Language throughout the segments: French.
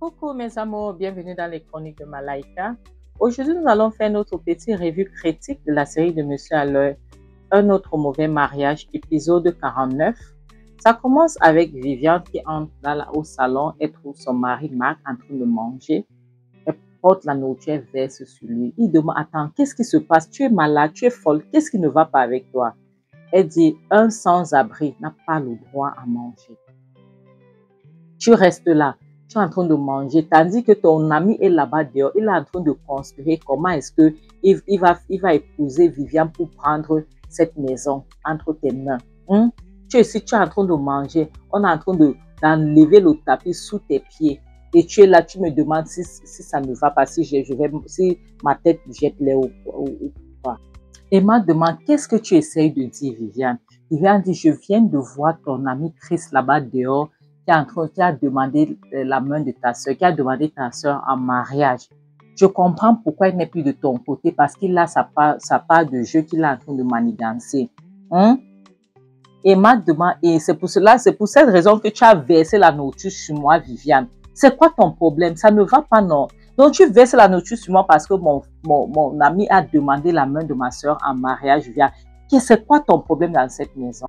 Coucou mes amours, bienvenue dans les chroniques de Malaika. Aujourd'hui, nous allons faire notre petite revue critique de la série de Monsieur Alleur, Un autre mauvais mariage, épisode 49. Ça commence avec Viviane qui entre au salon et trouve son mari Marc en train de manger. Elle porte la nourriture verse sur lui. Il demande, attends, qu'est-ce qui se passe? Tu es malade, tu es folle, qu'est-ce qui ne va pas avec toi? Elle dit, un sans-abri n'a pas le droit à manger. Tu restes là, tu es en train de manger, tandis que ton ami est là-bas dehors, il est en train de conspirer comment est-ce qu'il va épouser Viviane pour prendre cette maison entre tes mains. Tu es en train de manger, on est en train d'enlever le tapis sous tes pieds. Et tu es là, tu me demandes si ça ne va pas, si ma tête jette les ou pas. Emma demande, qu'est-ce que tu essayes de dire, Viviane? Viviane dit, je viens de voir ton ami Chris là-bas dehors, qui a demandé la main de ta soeur, qui a demandé ta soeur en mariage. Je comprends pourquoi il n'est plus de ton côté, parce qu'il a sa part de jeu qu'il est en train de manigancer. Emma demande, et c'est pour cette raison que tu as versé la nourriture sur moi, Viviane. C'est quoi ton problème? Ça ne va pas, non? Donc, tu verses la nourriture sur moi parce que mon ami a demandé la main de ma soeur en mariage, Viviane. C'est quoi ton problème dans cette maison?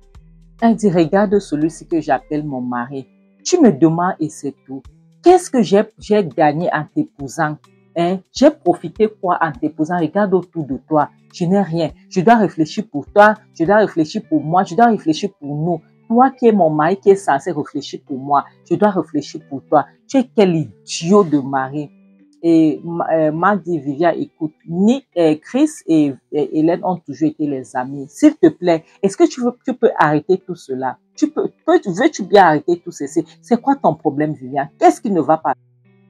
Elle dit, regarde celui-ci que j'appelle mon mari. Tu me demandes et c'est tout. Qu'est-ce que j'ai gagné en t'épousant? J'ai profité quoi en t'épousant? Regarde autour de toi. Je n'ai rien. Je dois réfléchir pour toi. Je dois réfléchir pour moi. Je dois réfléchir pour nous. Toi qui es mon mari, qui est censé réfléchir pour moi, je dois réfléchir pour toi. Tu es quel idiot de mari. Et m'a dit, Viviane, écoute, Chris et Hélène ont toujours été les amis. S'il te plaît, est-ce que tu peux arrêter tout cela? Veux-tu bien arrêter tout ceci? C'est quoi ton problème, Viviane? Qu'est-ce qui ne va pas?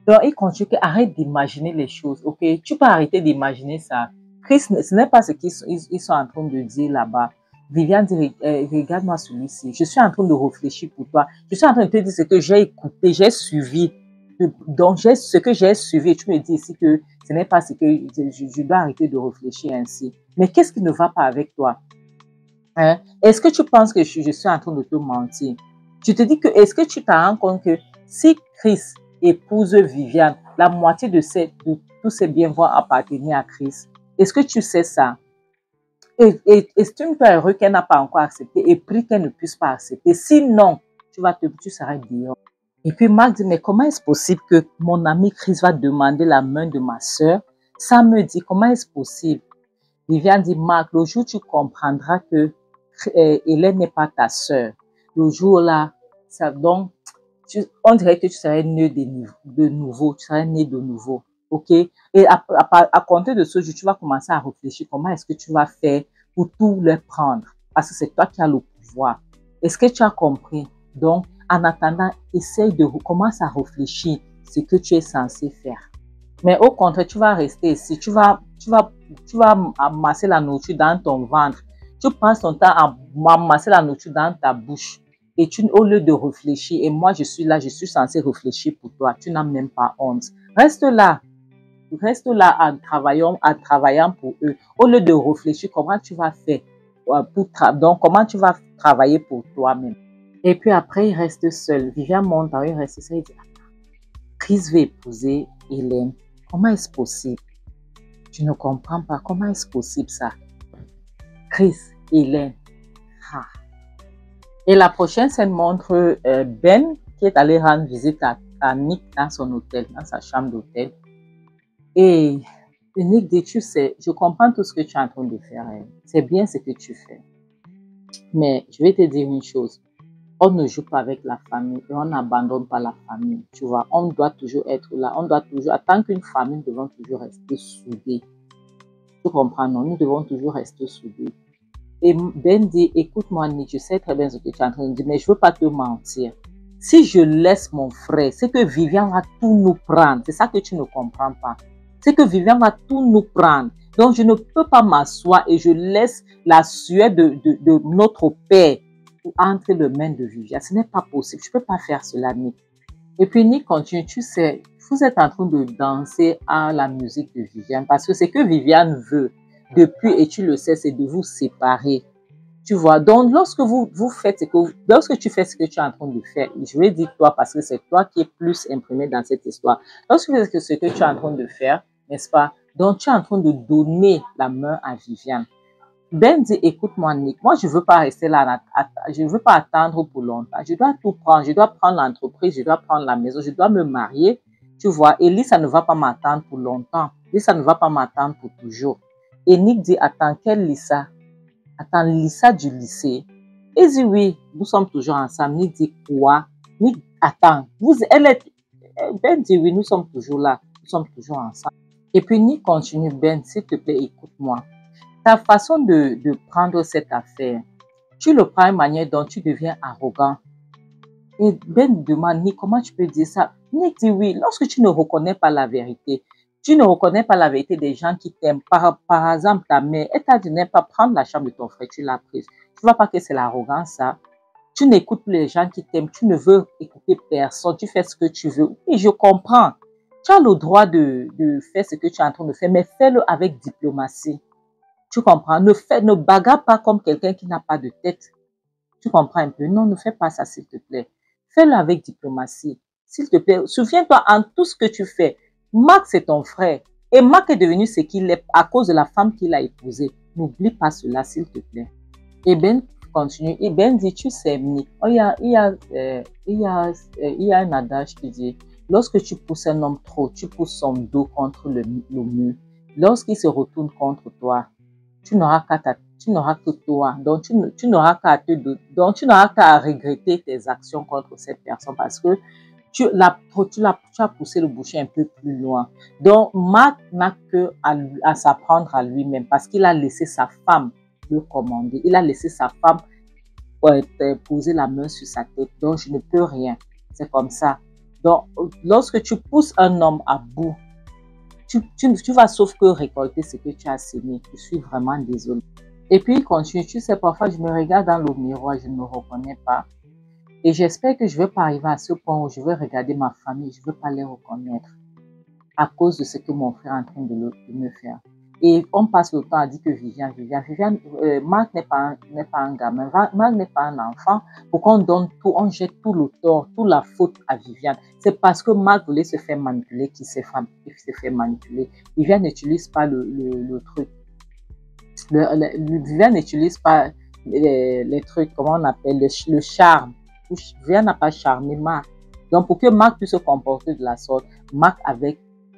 Donc, il continue que arrête d'imaginer les choses, ok? Tu peux arrêter d'imaginer ça. Chris, ce n'est pas ce qu'ils sont en train de dire là-bas. Viviane dit, regarde-moi celui-ci. Je suis en train de réfléchir pour toi. Je suis en train de te dire ce que j'ai écouté, j'ai suivi. Donc, ce que j'ai suivi, tu me dis ici que ce n'est pas ce que je dois arrêter de réfléchir ainsi. Mais qu'est-ce qui ne va pas avec toi? Est-ce que tu penses que je suis en train de te mentir? Tu te dis que, est-ce que tu te rends compte que si Chris épouse Viviane, la moitié de tous ses biens vont appartenir à Chris? Est-ce que tu sais ça? Et estime-toi heureux qu'elle n'a pas encore accepté et prie qu'elle ne puisse pas accepter. Sinon, tu seras dehors. Et puis Marc dit, mais comment est-ce possible que mon ami Chris va demander la main de ma soeur? Ça me dit, comment est-ce possible? Viviane dit, Marc, le jour où tu comprendras que Hélène n'est pas ta soeur, le jour-là, donc, on dirait que tu serais né de nouveau, tu serais né de nouveau, ok? Et à compter de ce jour, tu vas commencer à réfléchir comment est-ce que tu vas faire pour tout les prendre, parce que c'est toi qui as le pouvoir. Est-ce que tu as compris? Donc, en attendant, essaye de commencer à réfléchir ce que tu es censé faire. Mais au contraire, tu vas rester ici, tu vas amasser la nourriture dans ton ventre. Tu passes ton temps à amasser la nourriture dans ta bouche. Et au lieu de réfléchir, et moi je suis là, je suis censé réfléchir pour toi, tu n'as même pas honte. Reste là en travaillant pour eux. Au lieu de réfléchir, comment tu vas faire donc comment tu vas travailler pour toi-même. Et puis après, il reste seul. Viviane monte, il reste seul, il dit, Chris veut épouser Hélène. Comment est-ce possible? Je ne comprends pas. Comment est-ce possible ça? Chris, Hélène. Et la prochaine scène montre Ben qui est allé rendre visite à Nick dans son hôtel, dans sa chambre d'hôtel. Et Nick dit, tu sais, je comprends tout ce que tu es en train de faire. C'est bien ce que tu fais. Mais je vais te dire une chose. On ne joue pas avec la famille et on n'abandonne pas la famille, tu vois. On doit toujours être là. On doit toujours, en tant qu'une famille, nous devons toujours rester soudés. Tu comprends, non? Nous devons toujours rester soudés. Et Ben dit, écoute-moi, Nick, je sais très bien ce que tu es en train de dire, mais je ne veux pas te mentir. Si je laisse mon frère, c'est que Viviane va tout nous prendre. C'est ça que tu ne comprends pas. C'est que Viviane va tout nous prendre. Donc, je ne peux pas m'asseoir et je laisse la sueur de notre père entre les mains de Viviane. Ce n'est pas possible. Je ne peux pas faire cela, Nick. Et puis Nick continue, tu sais, vous êtes en train de danser à la musique de Viviane parce que ce que Viviane veut depuis, et tu le sais, c'est de vous séparer. Tu vois, donc lorsque lorsque tu fais ce que tu es en train de faire, je vais dire toi parce que c'est toi qui es plus imprimé dans cette histoire. Lorsque tu fais ce que tu es en train de faire, n'est-ce pas? Donc tu es en train de donner la main à Viviane. Ben dit, écoute-moi Nick, moi je veux pas rester là, je veux pas attendre pour longtemps. Je dois tout prendre, je dois prendre l'entreprise, je dois prendre la maison, je dois me marier. Tu vois, et Lisa ne va pas m'attendre pour longtemps. Lisa ne va pas m'attendre pour toujours. Et Nick dit, attends, quelle Lisa? Attends, Lisa du lycée. Et dit oui, nous sommes toujours ensemble. Nick dit quoi? Nick, attends, Ben dit oui, nous sommes toujours là. Nous sommes toujours ensemble. Et puis Nick continue, Ben, s'il te plaît, écoute-moi. Ta façon de prendre cette affaire, tu le prends d'une manière dont tu deviens arrogant. Et Ben demande, Nick, comment tu peux dire ça? Nick dit oui, lorsque tu ne reconnais pas la vérité, tu ne reconnais pas la vérité des gens qui t'aiment. Par exemple, ta mère, elle t'a dit, n'aime pas prendre la chambre de ton frère, tu l'as prise. Tu ne vois pas que c'est l'arrogance, ça? Tu n'écoutes plus les gens qui t'aiment, tu ne veux écouter personne, tu fais ce que tu veux. Et je comprends. Tu as le droit de faire ce que tu es en train de faire, mais fais-le avec diplomatie. Tu comprends? Ne bagarre pas comme quelqu'un qui n'a pas de tête. Tu comprends un peu? Non, ne fais pas ça, s'il te plaît. Fais-le avec diplomatie. S'il te plaît, souviens-toi en tout ce que tu fais. Marc, c'est ton frère. Et Marc est devenu ce qu'il est à cause de la femme qu'il a épousée. N'oublie pas cela, s'il te plaît. Et Ben continue. Et Ben dit, tu sais, Nick, il y a un adage qui dit, lorsque tu pousses un homme trop, tu pousses son dos contre le mur. Lorsqu'il se retourne contre toi, tu n'auras que toi. Donc, tu n'auras qu'à regretter tes actions contre cette personne parce que tu as poussé le bouchon un peu plus loin. Donc, Marc n'a que à s'apprendre à lui-même parce qu'il a laissé sa femme le commander. Il a laissé sa femme poser la main sur sa tête. Donc, je ne peux rien. C'est comme ça. Donc, lorsque tu pousses un homme à bout, tu vas sauf que récolter ce que tu as semé. Je suis vraiment désolée. Et puis, il continue. Tu sais, parfois, je me regarde dans le miroir, je ne me reconnais pas. Et j'espère que je ne vais pas arriver à ce point où je vais regarder ma famille, je ne veux pas les reconnaître à cause de ce que mon frère est en train de me faire. Et on passe le temps à dire que Viviane, Marc n'est pas un gamin, Marc n'est pas un enfant. Pour qu'on donne tout, on jette tout le tort, toute la faute à Viviane. C'est parce que Marc voulait se faire manipuler qu'il s'est fait manipuler. Viviane n'utilise pas le truc. Viviane n'utilise pas les trucs, comment on appelle, le charme. Viviane n'a pas charmé Marc. Donc, pour que Marc puisse se comporter de la sorte,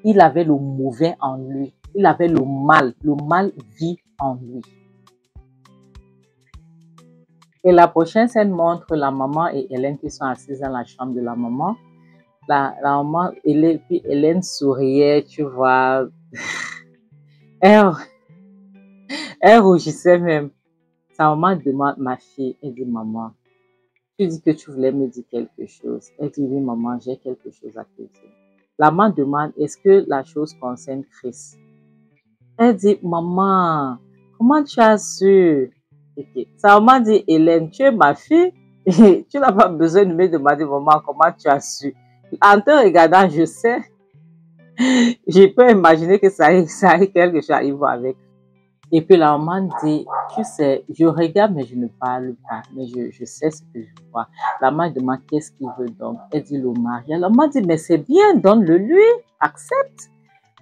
il avait le mauvais en lui. Il avait le mal. Le mal vit en lui. Et la prochaine scène montre la maman et Hélène qui sont assises dans la chambre de la maman. La maman, puis Hélène souriait, tu vois. Elle rougissait même. Sa maman demande, ma fille, elle dit, maman, tu dis que tu voulais me dire quelque chose. Elle dit, oui, maman, j'ai quelque chose à te dire. La maman demande, est-ce que la chose concerne Chris? Elle dit, maman, comment tu as su? Okay. Sa maman dit, Hélène, tu es ma fille et tu n'as pas besoin de me demander, maman, comment tu as su. En te regardant, je sais, je peux imaginer que ça a quelque chose à y voir avec. Et puis la maman dit, tu sais, je regarde mais je ne parle pas, mais je sais ce que je vois. La maman demande qu'est-ce qu'il veut donc. Elle dit le mariage. La maman dit, mais c'est bien, donne-le lui, accepte.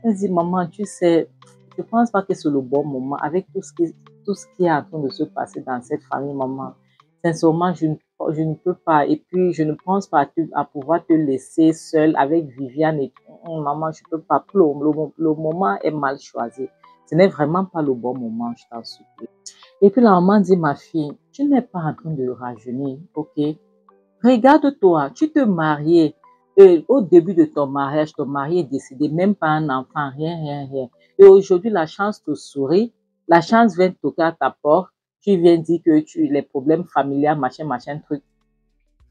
Elle dit, maman, tu sais, je ne pense pas que c'est le bon moment avec tout ce qui est en train de se passer dans cette famille, maman. Sincèrement, je ne peux pas. Et puis, je ne pense pas à pouvoir te laisser seule avec Viviane. Et maman, je ne peux pas. Le moment est mal choisi. Ce n'est vraiment pas le bon moment, je t'en supplie. Et puis la maman dit, ma fille, tu n'es pas en train de rajeunir, ok? Regarde-toi, tu te mariais. Au début de ton mari est décédé, même pas un enfant, rien. Et aujourd'hui, la chance te sourit, la chance vient toquer à ta porte, tu viens dire que les problèmes familiaux, machin, truc.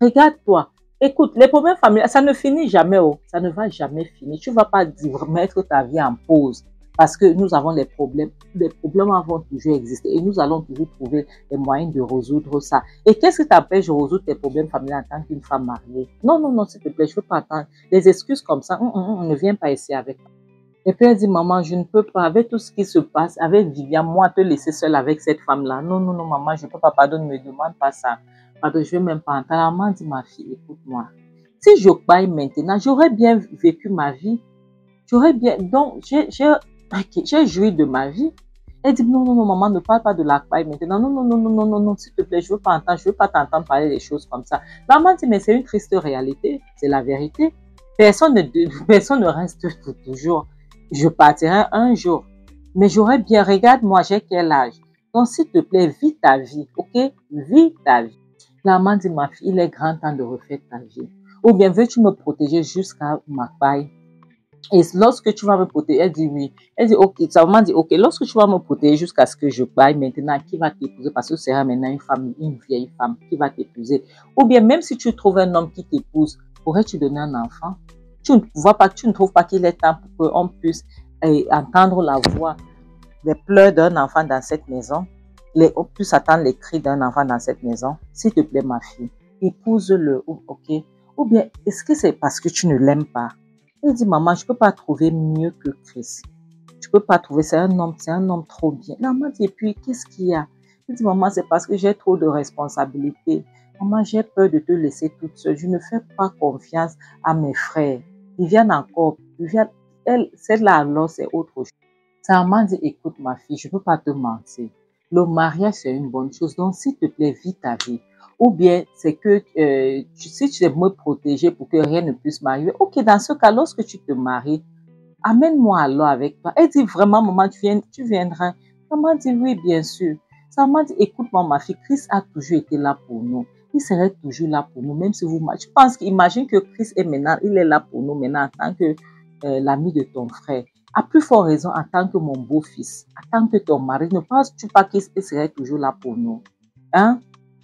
Regarde-toi. Écoute, les problèmes familiaux, ça ne finit jamais, ça ne va jamais finir. Tu ne vas pas mettre ta vie en pause. Parce que nous avons les problèmes vont toujours exister et nous allons toujours trouver les moyens de résoudre ça. Et qu'est-ce qui t'empêche de résoudre tes problèmes familiaux en tant qu'une femme mariée? Non, s'il te plaît, je ne veux pas attendre. Les excuses comme ça, ne viens pas ici avec moi. Et puis elle dit, maman, je ne peux pas, avec tout ce qui se passe, avec Viviane, moi, te laisser seule avec cette femme-là. Non, non, non, maman, je ne peux pas, pardon, ne me demande pas ça. Pardon, je ne vais même pas entendre. La maman dit, ma fille, écoute-moi. Si je baille maintenant, j'aurais bien vécu ma vie. J'aurais bien, donc, j'ai joui de ma vie. Elle dit, non, non, non, maman, ne parle pas de la paille maintenant. Non, non, non, non, non, non, non, s'il te plaît, je veux pas entendre, je veux pas t'entendre parler des choses comme ça. La maman dit, mais c'est une triste réalité, c'est la vérité. Personne ne reste pour toujours. Je partirai un jour. Mais j'aurais bien, regarde-moi, j'ai quel âge. Donc, s'il te plaît, vis ta vie, ok? Vis ta vie. La maman dit, ma fille, il est grand temps de refaire ta vie. Ou bien, veux-tu me protéger jusqu'à ma paille? Et lorsque tu vas me protéger, elle dit oui. Elle dit ok, sa maman dit ok, lorsque tu vas me protéger jusqu'à ce que je paye maintenant, qui va t'épouser? Parce que ce sera maintenant une femme, une vieille femme qui va t'épouser. Ou bien même si tu trouves un homme qui t'épouse, pourrais-tu donner un enfant? Tu ne vois pas, tu ne trouves pas qu'il est temps pour qu'on puisse entendre la voix, les pleurs d'un enfant dans cette maison, on puisse attendre les cris d'un enfant dans cette maison? S'il te plaît, ma fille, épouse-le, ok? Ou bien, est-ce que c'est parce que tu ne l'aimes pas? Elle dit, maman, je ne peux pas trouver mieux que Chris. Je ne peux pas trouver, c'est un homme trop bien. La maman dit, et puis, qu'est-ce qu'il y a? Elle dit, maman, c'est parce que j'ai trop de responsabilités. Maman, j'ai peur de te laisser toute seule. Je ne fais pas confiance à mes frères. Ils viennent encore. Elle, celle-là, alors, c'est autre chose. Sa maman dit, écoute, ma fille, je ne peux pas te mentir. Le mariage, c'est une bonne chose. Donc, s'il te plaît, vis ta vie. Ou bien, c'est que si tu veux me protéger pour que rien ne puisse m'arriver, ok, dans ce cas, lorsque tu te maries, amène-moi alors avec toi. Elle dit vraiment, maman, tu viendras. Maman dit oui, bien sûr. Sa maman dit, écoute-moi, ma fille, Chris a toujours été là pour nous. Il serait toujours là pour nous, même si vous mariez. Je pense qu'imagine que Chris est maintenant, il est là pour nous maintenant en tant que l'ami de ton frère. À plus forte raison, en tant que mon beau-fils, en tant que ton mari, ne penses-tu pas qu'il serait toujours là pour nous? Hein?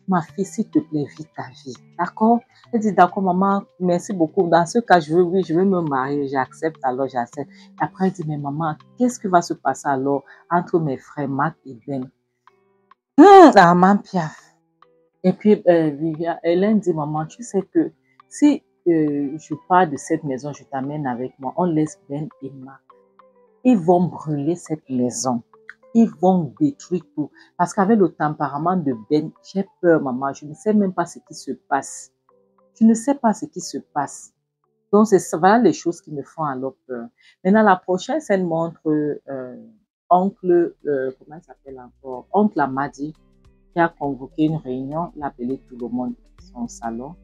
Ma fille, s'il te plaît, vis ta vie. D'accord? Elle dit, d'accord, maman, merci beaucoup. Dans ce cas, oui, je veux me marier. J'accepte, alors j'accepte. Après, elle dit, mais maman, qu'est-ce qui va se passer alors entre mes frères Marc et Ben? La maman piaf. Et puis, Viviane, Hélène dit, maman, tu sais que si je pars de cette maison, je t'amène avec moi, on laisse Ben et Marc. Ils vont brûler cette maison. Ils vont détruire tout. Parce qu'avec le tempérament de Ben, j'ai peur, maman. Je ne sais même pas ce qui se passe. Je ne sais pas ce qui se passe. Donc, c'est voilà les choses qui me font alors peur. Maintenant, la prochaine scène montre oncle, comment il s'appelle encore? Oncle Amadi, qui a convoqué une réunion. Il a appelé tout le monde dans son salon.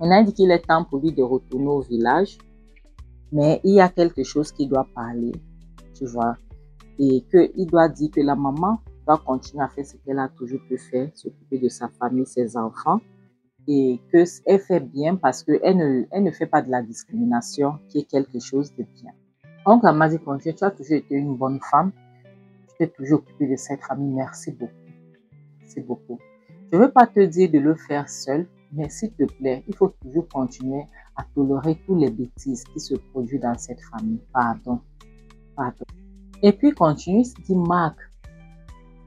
Maintenant, il dit qu'il est temps pour lui de retourner au village. Mais il y a quelque chose qui doit parler, tu vois. Et qu'il doit dire que la maman doit continuer à faire ce qu'elle a toujours pu faire, s'occuper de sa famille, ses enfants. Et qu'elle fait bien parce qu'elle ne fait pas de la discrimination, qui est quelque chose de bien. Donc, elle m'a dit, continue, tu as toujours été une bonne femme. Tu t'es toujours occupée de cette famille. Merci beaucoup. Merci beaucoup. Je ne veux pas te dire de le faire seul, mais s'il te plaît, il faut toujours continuer à tolérer toutes les bêtises qui se produisent dans cette famille. Pardon. Pardon. Et puis, continue, dit Marc,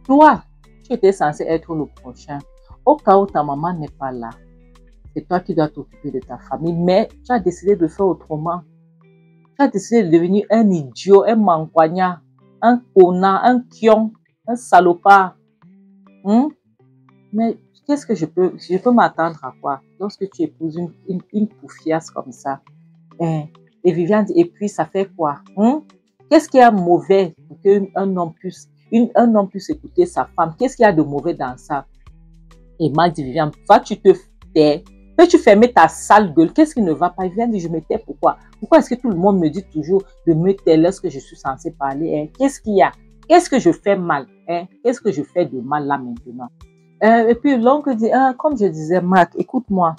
toi, tu étais censé être le prochain. Au cas où ta maman n'est pas là, c'est toi qui dois t'occuper de ta famille, mais tu as décidé de faire autrement. Tu as décidé de devenir un idiot, un manquagna, un connard, un kion, un salopard. Mais qu'est-ce que je peux m'attendre à quoi lorsque tu épouses une poufiasse comme ça? Et Viviane dit, et puis ça fait quoi? Qu'est-ce qu'il y a de mauvais pour qu'un homme puisse écouter sa femme? Qu'est-ce qu'il y a de mauvais dans ça? Et Marc dit, Viviane, va tu te tais? Peux-tu fermer ta sale gueule? Qu'est-ce qui ne va pas? Viviane dit, je me tais, pourquoi? Pourquoi est-ce que tout le monde me dit toujours de me taire lorsque je suis censée parler? Qu'est-ce qu'il y a? Qu'est-ce que je fais mal? Qu'est-ce que je fais de mal là maintenant? Et puis l'oncle dit, comme je disais, Marc, écoute-moi,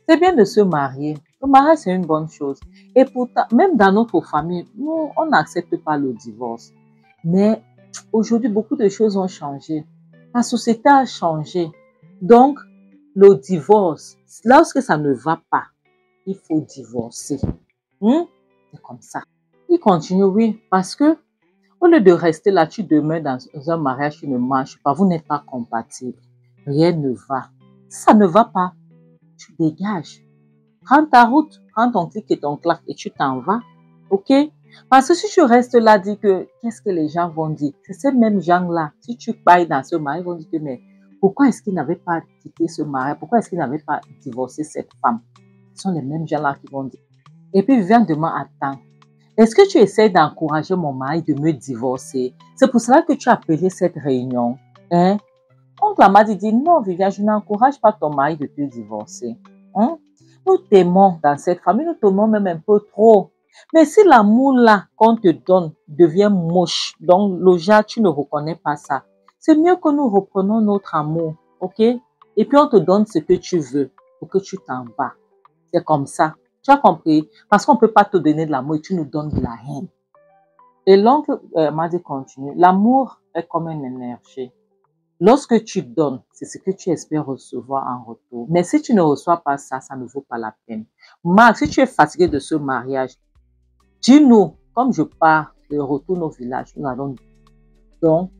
c'est bien de se marier. Le mariage, c'est une bonne chose. Et pourtant, même dans notre famille, nous, on n'accepte pas le divorce. Mais aujourd'hui, beaucoup de choses ont changé. La société a changé. Donc, le divorce, lorsque ça ne va pas, il faut divorcer. C'est comme ça. Il continue, oui, parce que au lieu de rester là, tu demeures dans un mariage qui ne marche pas, vous n'êtes pas compatibles. Rien ne va. Ça ne va pas. Tu dégages. Prends ta route, prends ton clic et ton clac et tu t'en vas. Ok? Parce que si tu restes là, dis que qu'est-ce que les gens vont dire? C'est ces mêmes gens-là, si tu pailles dans ce mariage, ils vont dire que mais pourquoi est-ce qu'ils n'avaient pas quitté ce mariage? Pourquoi est-ce qu'ils n'avaient pas divorcé cette femme? Ce sont les mêmes gens-là qui vont dire. Et puis viens demain, attends. Est-ce que tu essaies d'encourager mon mari de me divorcer? C'est pour cela que tu as appelé cette réunion. Hein? Oncle Amadi dit non, Viviane, je n'encourage pas ton mari de te divorcer. Hein? Nous t'aimons dans cette famille, nous t'aimons même un peu trop. Mais si l'amour là qu'on te donne devient moche, donc Loja, tu ne reconnais pas ça, c'est mieux que nous reprenons notre amour, ok? Et puis on te donne ce que tu veux pour que tu t'en vas. C'est comme ça. Tu as compris? Parce qu'on ne peut pas te donner de l'amour et tu nous donnes de la haine. Et l'oncle m'a dit continue. L'amour est comme une énergie. Lorsque tu donnes, c'est ce que tu espères recevoir en retour. Mais si tu ne reçois pas ça, ça ne vaut pas la peine. Marc, si tu es fatigué de ce mariage, dis-nous, comme je pars de retour au village, nous allons donc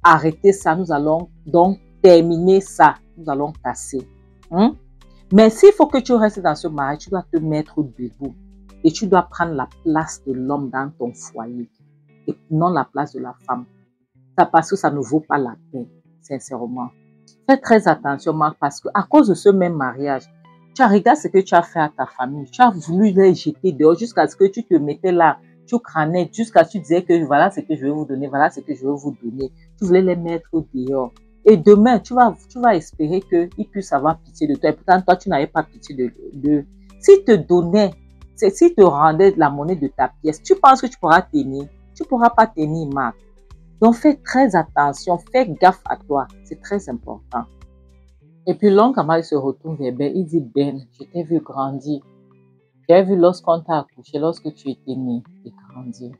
arrêter ça, nous allons donc terminer ça, nous allons casser. Hein? Mais s'il faut que tu restes dans ce mariage, tu dois te mettre debout et tu dois prendre la place de l'homme dans ton foyer et non la place de la femme. Ça, parce que ça ne vaut pas la peine, sincèrement. Fais très attention, Marc, parce qu'à cause de ce même mariage, tu as regardé ce que tu as fait à ta famille. Tu as voulu les jeter dehors jusqu'à ce que tu te mettais là, tu crânais, jusqu'à ce que tu disais que voilà ce que je vais vous donner, voilà ce que je vais vous donner. Tu voulais les mettre dehors. Et demain, tu vas espérer qu'ils puissent avoir pitié de toi. Et pourtant, toi, tu n'avais pas pitié de s'ils te donnaient, s'ils te rendaient la monnaie de ta pièce, tu penses que tu pourras tenir? Tu ne pourras pas tenir, Marc. Donc, fais très attention, fais gaffe à toi. C'est très important. Et puis, l'oncle Amadi se retourne vers Ben. Il dit, Ben, je t'ai vu grandir. J'ai vu lorsqu'on t'a accouché, lorsque tu étais né et grandi.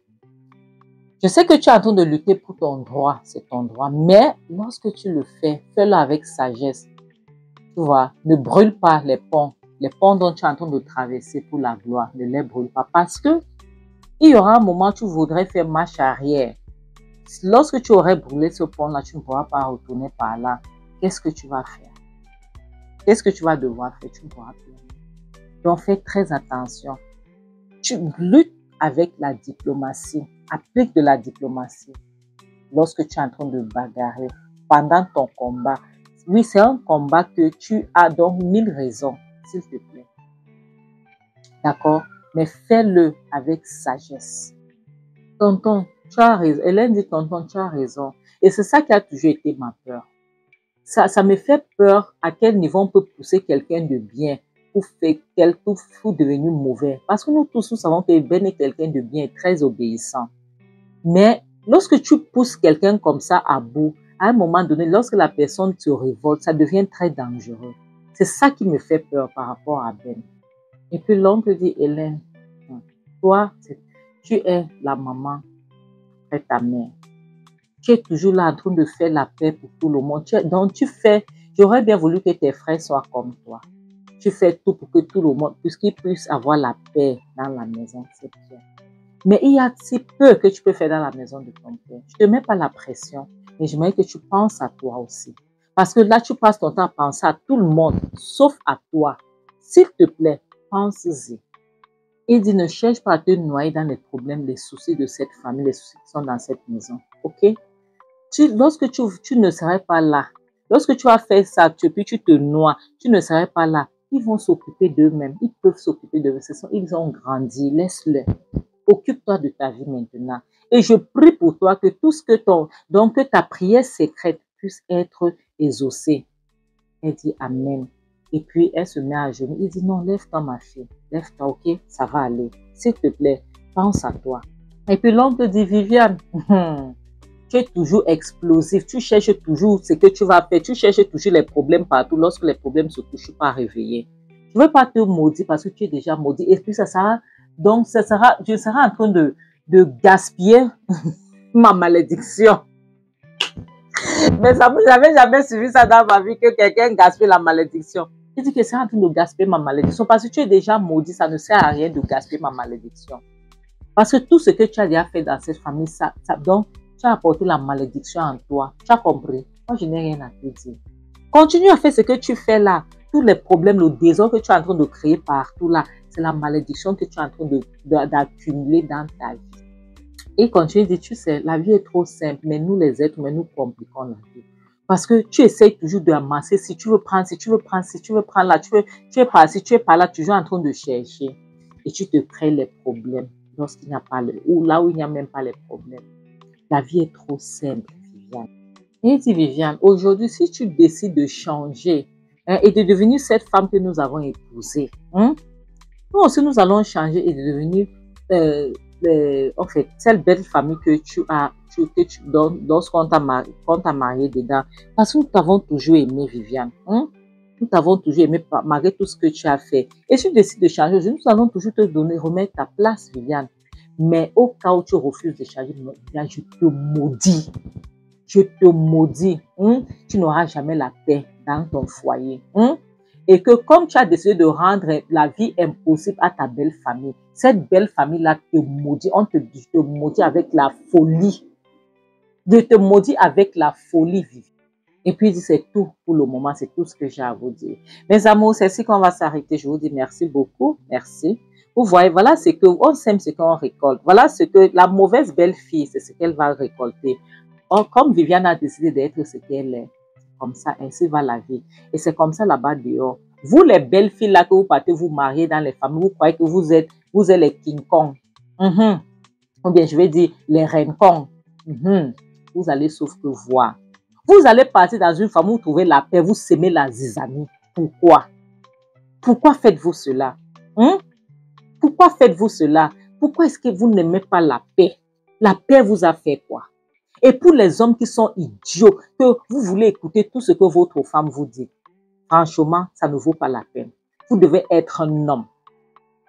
Je sais que tu es en train de lutter pour ton droit, c'est ton droit. Mais lorsque tu le fais, fais-le avec sagesse. Tu vois, ne brûle pas les ponts. Les ponts dont tu es en train de traverser pour la gloire, ne les brûle pas. Parce que il y aura un moment où tu voudrais faire marche arrière. Lorsque tu aurais brûlé ce pont-là, tu ne pourras pas retourner par là. Qu'est-ce que tu vas faire? Qu'est-ce que tu vas devoir faire? Tu ne pourras plus. Donc, fais très attention. Tu luttes avec la diplomatie. Applique de la diplomatie. Lorsque tu es en train de bagarrer, pendant ton combat. Oui, c'est un combat que tu as donc 1000 raisons, s'il te plaît. D'accord? Mais fais-le avec sagesse. Tonton, tu as raison. Hélène dit, tonton, tu as raison. Et c'est ça qui a toujours été ma peur. Ça me fait peur à quel niveau on peut pousser quelqu'un de bien pour devenir mauvais. Parce que nous tous, nous savons que Ben est quelqu'un de bien et très obéissant. Mais lorsque tu pousses quelqu'un comme ça à bout, à un moment donné, lorsque la personne se révolte, ça devient très dangereux. C'est ça qui me fait peur par rapport à Ben. Et puis l'oncle dit, Hélène, toi, tu es la maman et ta mère. Tu es toujours là en train de faire la paix pour tout le monde. Donc tu fais, j'aurais bien voulu que tes frères soient comme toi. Tu fais tout pour que tout le monde, puisqu'ils puissent avoir la paix dans la maison, c'est bien. Mais il y a si peu que tu peux faire dans la maison de ton père. Je ne te mets pas la pression, mais j'aimerais que tu penses à toi aussi. Parce que là, tu passes ton temps à penser à tout le monde, sauf à toi. S'il te plaît, pense-y. Il dit, ne cherche pas à te noyer dans les problèmes, les soucis de cette famille, les soucis qui sont dans cette maison. Ok? Lorsque tu ne serais pas là, lorsque tu as fait ça, puis tu te noies, tu ne serais pas là, ils vont s'occuper d'eux-mêmes. Ils peuvent s'occuper d'eux. Ils ont grandi. Laisse-les. Occupe-toi de ta vie maintenant. Et je prie pour toi que tout ce que donc que ta prière secrète puisse être exaucée. Elle dit Amen. Et puis elle se met à genoux. Il dit non, lève-toi ma fille. Lève-toi, ok? Ça va aller. S'il te plaît, pense à toi. Et puis l'oncle dit Viviane, tu es toujours explosif. Tu cherches toujours ce que tu vas faire. Tu cherches toujours les problèmes partout. Lorsque les problèmes se touchent pas réveiller. Je ne veux pas te maudire parce que tu es déjà maudit. Et puis ça sera, donc je serai en train de gaspiller ma malédiction. Mais ça, je n'avais jamais suivi ça dans ma vie que quelqu'un gaspille la malédiction. Il dit que c'est en train de gaspiller ma malédiction parce que tu es déjà maudit. Ça ne sert à rien de gaspiller ma malédiction. Parce que tout ce que tu as déjà fait dans cette famille, donc tu as apporté la malédiction en toi. Tu as compris? Moi, je n'ai rien à te dire. Continue à faire ce que tu fais là. Tous les problèmes, le désordre que tu es en train de créer partout là, c'est la malédiction que tu es en train d'accumuler dans ta vie. Et il continue de dire, tu sais, la vie est trop simple, mais nous les êtres humains, nous compliquons la vie. Parce que tu essayes toujours de amasser, si tu veux prendre, si tu veux prendre, si tu veux prendre là, tu es par-ci, tu es par là, toujours en train de chercher. Et tu te crées les problèmes lorsqu'il n'y a pas ou là où il n'y a même pas les problèmes. La vie est trop simple, Viviane. Et il dit, Viviane, aujourd'hui, si tu décides de changer et de devenir cette femme que nous avons épousée, nous aussi, nous allons changer et de devenir en fait, cette belle famille que tu as, lorsqu'on t'a marié dedans. Parce que nous t'avons toujours aimé, Viviane. Nous t'avons toujours aimé malgré tout ce que tu as fait. Et si tu décides de changer, nous allons toujours te remettre ta place, Viviane. Mais au cas où tu refuses de changer, Viviane, je te maudis. Je te maudis. Tu n'auras jamais la paix dans ton foyer. Et que comme tu as décidé de rendre la vie impossible à ta belle famille, cette belle famille-là te maudit. On te maudit avec la folie. Je te maudis avec la folie, Viviane. Et puis, il dit, c'est tout pour le moment. C'est tout ce que j'ai à vous dire. Mes amours, c'est ici qu'on va s'arrêter. Je vous dis merci beaucoup. Merci. Vous voyez, voilà ce que on sème, ce qu'on récolte. Voilà ce que la mauvaise belle-fille, c'est ce qu'elle va récolter. Or, comme Viviane a décidé d'être ce qu'elle est, comme ça, ainsi va la vie. Et c'est comme ça là-bas dehors. Vous, les belles filles là que vous partez vous marier dans les familles, vous croyez que vous êtes les King Kong. Ou bien je vais dire les Reine Kong. Vous allez sauf que voir. Vous allez partir dans une famille, vous trouvez la paix, vous s'aimez la zizanie. Pourquoi? Pourquoi faites-vous cela? Pourquoi faites-vous cela? Pourquoi est-ce que vous n'aimez pas la paix? La paix vous a fait quoi? Et pour les hommes qui sont idiots, que vous voulez écouter tout ce que votre femme vous dit, franchement, ça ne vaut pas la peine. Vous devez être un homme.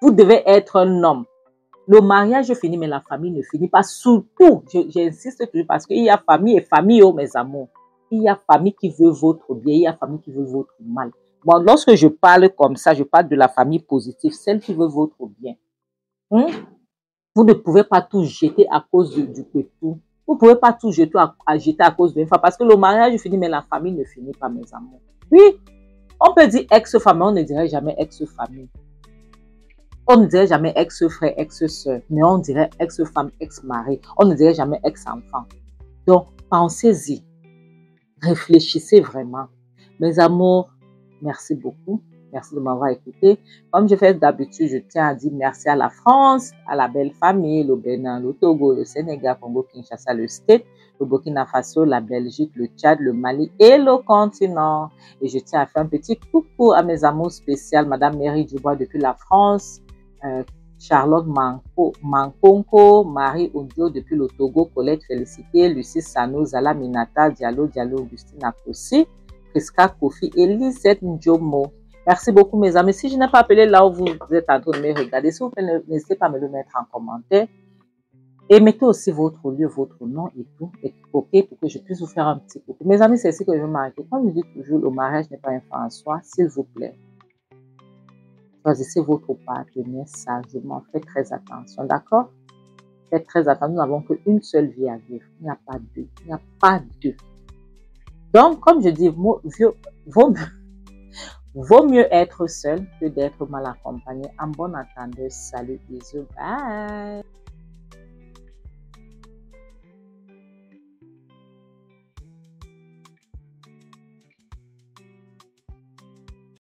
Vous devez être un homme. Le mariage finit, mais la famille ne finit pas. Surtout, j'insiste toujours parce qu'il y a famille et famille, oh mes amours. Il y a famille qui veut votre bien, il y a famille qui veut votre mal. Bon, lorsque je parle comme ça, je parle de la famille positive, celle qui veut votre bien. Vous ne pouvez pas tout jeter à cause du pétou. Vous ne pouvez pas tout jeter à cause d'une femme. Parce que le mariage finit, mais la famille ne finit pas, mes amours. Oui, on peut dire ex-famille, on ne dirait jamais ex-famille. On ne dirait jamais ex-frère, ex-soeur, mais on dirait ex-femme, ex-mari. On ne dirait jamais ex-enfant. Donc, pensez-y. Réfléchissez vraiment. Mes amours, merci beaucoup. Merci de m'avoir écouté. Comme je fais d'habitude, je tiens à dire merci à la France, à la belle famille, le Bénin, le Togo, le Sénégal, Congo, Kinshasa, le State, le Burkina Faso, la Belgique, le Tchad, le Mali et le continent. Et je tiens à faire un petit coucou à mes amours spéciales, Madame Mary Dubois depuis la France, Charlotte Mankonko, Marie Odio depuis le Togo, Colette Félicité, Lucie Sano, Zala Minata, Diallo, Augustine Akossi, Priska Kofi et Lisette Ndjomo. Merci beaucoup mes amis. Si je n'ai pas appelé là où vous êtes en train de me regarder, s'il vous plaît, n'hésitez pas à me le mettre en commentaire. Et mettez aussi votre lieu, votre nom et tout. Et OK, pour que je puisse vous faire un petit coucou. Mes amis, c'est ici que je vais m'arrêter. Comme je dis toujours, le mariage n'est pas un fin en soi. S'il vous plaît, choisissez votre partenaire sagement. Faites très attention, d'accord? Faites très attention. Nous n'avons qu'une seule vie à vivre. Il n'y a pas deux. Il n'y a pas deux. Donc, comme je dis, vaut mieux être seul que d'être mal accompagné. En bon entendeur, salut, bisous, bye.